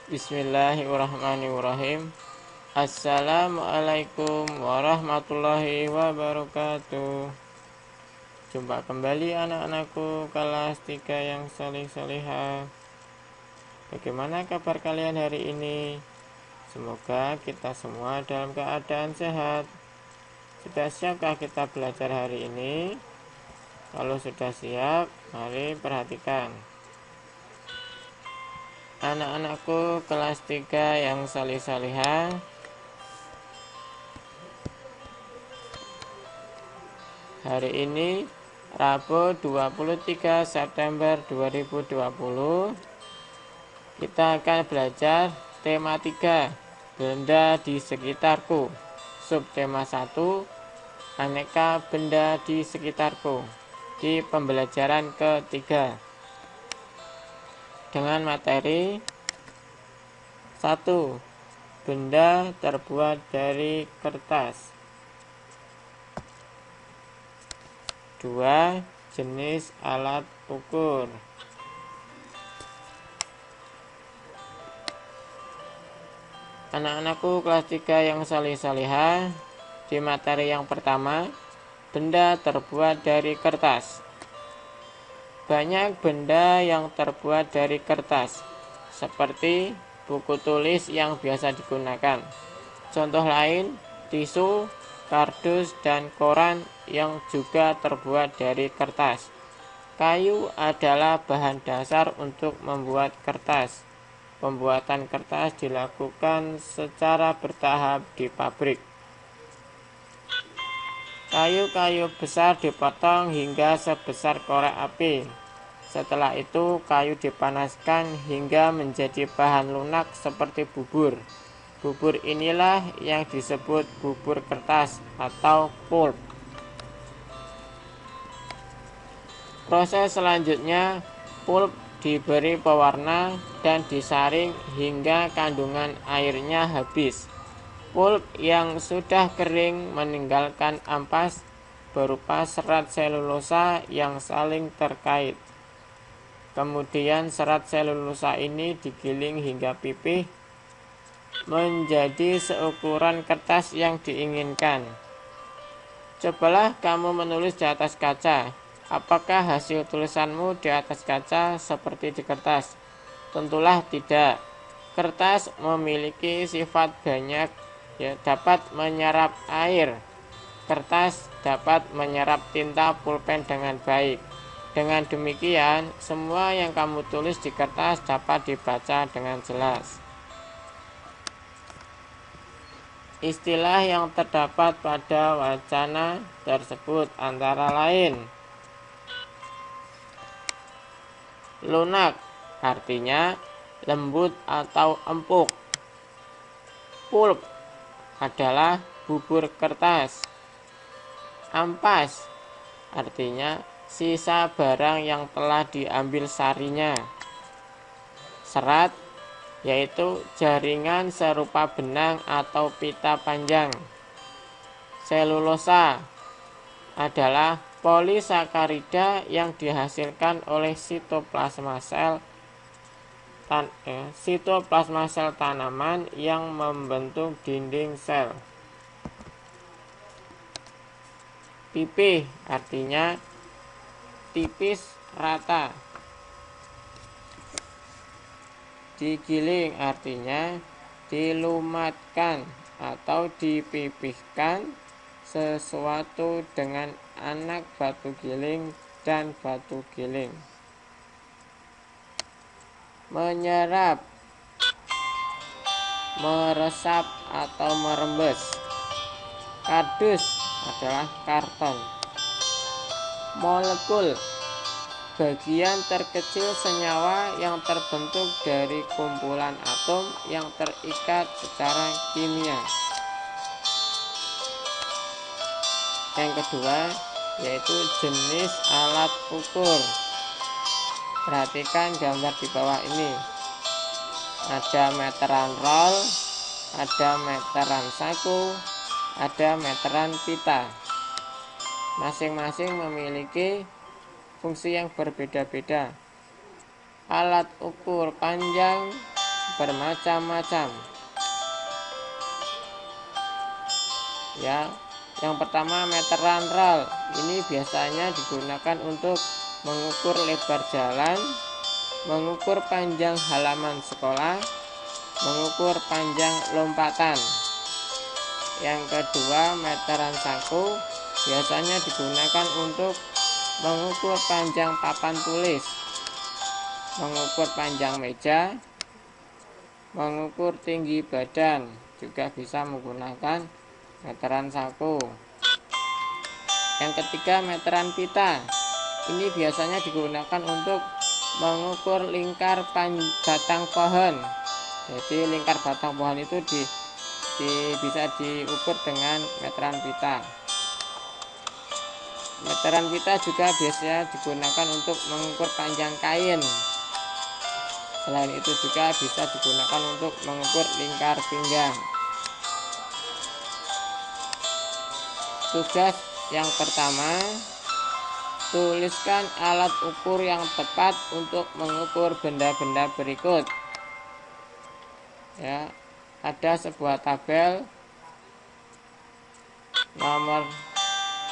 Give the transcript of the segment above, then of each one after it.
Bismillahirrahmanirrahim. Assalamualaikum warahmatullahi wabarakatuh. Jumpa kembali anak-anakku kelas 3 yang solih-solihah. Bagaimana kabar kalian hari ini? Semoga kita semua dalam keadaan sehat. Sudah siapkah kita belajar hari ini? Kalau sudah siap, mari perhatikan. Anak-anakku kelas 3 yang solih-solihah, hari ini Rabu 23 September 2020 kita akan belajar tema 3, benda di sekitarku. Subtema 1, aneka benda di sekitarku, di pembelajaran ketiga, dengan materi 1. Benda terbuat dari kertas. 2. Jenis alat ukur. Anak-anakku kelas 3 yang solih-solihah, di materi yang pertama, benda terbuat dari kertas. Banyak benda yang terbuat dari kertas, seperti buku tulis yang biasa digunakan. Contoh lain, tisu, kardus, dan koran yang juga terbuat dari kertas. Kayu adalah bahan dasar untuk membuat kertas. Pembuatan kertas dilakukan secara bertahap di pabrik. Kayu-kayu besar dipotong hingga sebesar korek api. Setelah itu kayu dipanaskan hingga menjadi bahan lunak seperti bubur. Bubur inilah yang disebut bubur kertas atau pulp. Proses selanjutnya, pulp diberi pewarna dan disaring hingga kandungan airnya habis. Pulp yang sudah kering meninggalkan ampas berupa serat selulosa yang saling terkait. Kemudian serat selulosa ini digiling hingga pipih menjadi seukuran kertas yang diinginkan. Cobalah kamu menulis di atas kaca. Apakah hasil tulisanmu di atas kaca seperti di kertas? Tentulah tidak. Kertas memiliki sifat banyak, dapat menyerap air. Kertas dapat menyerap tinta pulpen dengan baik. Dengan demikian, semua yang kamu tulis di kertas dapat dibaca dengan jelas. Istilah yang terdapat pada wacana tersebut antara lain: lunak, artinya lembut atau empuk. Pulp adalah bubur kertas. Ampas artinya sisa barang yang telah diambil sarinya. Serat yaitu jaringan serupa benang atau pita panjang. Selulosa adalah polisakarida yang dihasilkan oleh sitoplasma sel tanaman yang membentuk dinding sel. Pipih artinya tipis rata. Digiling artinya dilumatkan atau dipipihkan sesuatu dengan anak batu giling dan batu giling. Menyerap, meresap atau merembes. Kardus adalah karton. Molekul, bagian terkecil senyawa yang terbentuk dari kumpulan atom yang terikat secara kimia. Yang kedua yaitu jenis alat ukur. Perhatikan gambar di bawah ini. Ada meteran roll, ada meteran saku, ada meteran pita. Masing-masing memiliki fungsi yang berbeda-beda. Alat ukur panjang bermacam-macam. Ya, yang pertama meteran rel. Ini biasanya digunakan untuk mengukur lebar jalan, mengukur panjang halaman sekolah, mengukur panjang lompatan. Yang kedua meteran saku, biasanya digunakan untuk mengukur panjang papan tulis, mengukur panjang meja, mengukur tinggi badan, juga bisa menggunakan meteran saku. Yang ketiga meteran pita. Ini biasanya digunakan untuk mengukur lingkar batang pohon. Jadi lingkar batang pohon itu bisa diukur dengan meteran pita. Meteran pita juga biasanya digunakan untuk mengukur panjang kain. Selain itu juga bisa digunakan untuk mengukur lingkar pinggang. Tugas yang pertama, tuliskan alat ukur yang tepat untuk mengukur benda-benda berikut. Ya, ada sebuah tabel nomor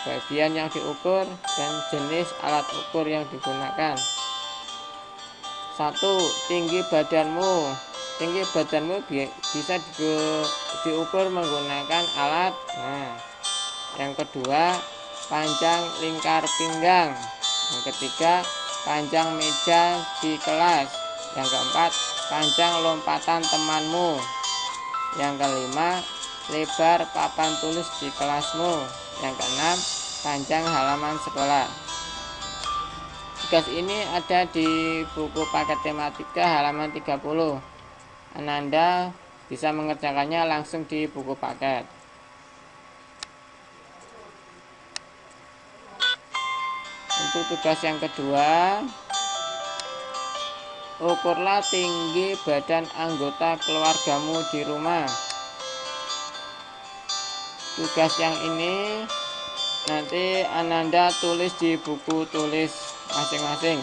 bagian yang diukur dan jenis alat ukur yang digunakan. 1. Tinggi badanmu. Tinggi badanmu bisa diukur menggunakan alat. Yang kedua, panjang lingkar pinggang. Yang ketiga, panjang meja di kelas. Yang keempat, panjang lompatan temanmu. Yang kelima, lebar papan tulis di kelasmu. Yang keenam, panjang halaman sekolah. Tugas ini ada di buku paket tematika halaman 30. Ananda bisa mengerjakannya langsung di buku paket. Untuk tugas yang kedua, ukurlah tinggi badan anggota keluargamu di rumah. Tugas yang ini nanti Ananda tulis di buku tulis masing-masing.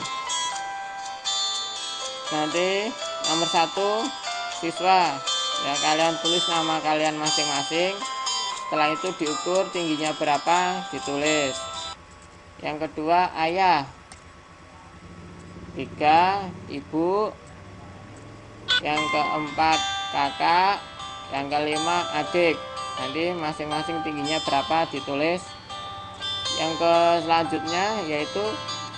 Nanti nomor 1, siswa, ya kalian tulis nama kalian masing-masing. Setelah itu diukur tingginya berapa, ditulis. Yang kedua, ayah. 3, ibu. Yang keempat, kakak. Yang kelima, adik. Nanti masing-masing tingginya berapa ditulis. Yang selanjutnya yaitu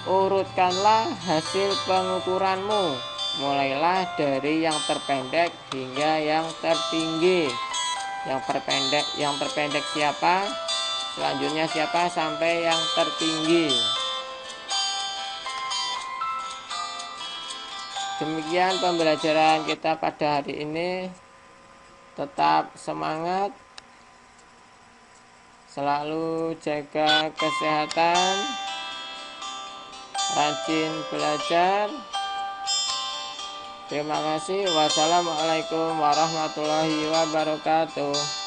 urutkanlah hasil pengukuranmu, mulailah dari yang terpendek hingga yang tertinggi. Yang terpendek siapa, selanjutnya siapa, sampai yang tertinggi. Demikian pembelajaran kita pada hari ini. Tetap semangat, selalu jaga kesehatan, rajin belajar. Terima kasih. Wassalamualaikum warahmatullahi wabarakatuh.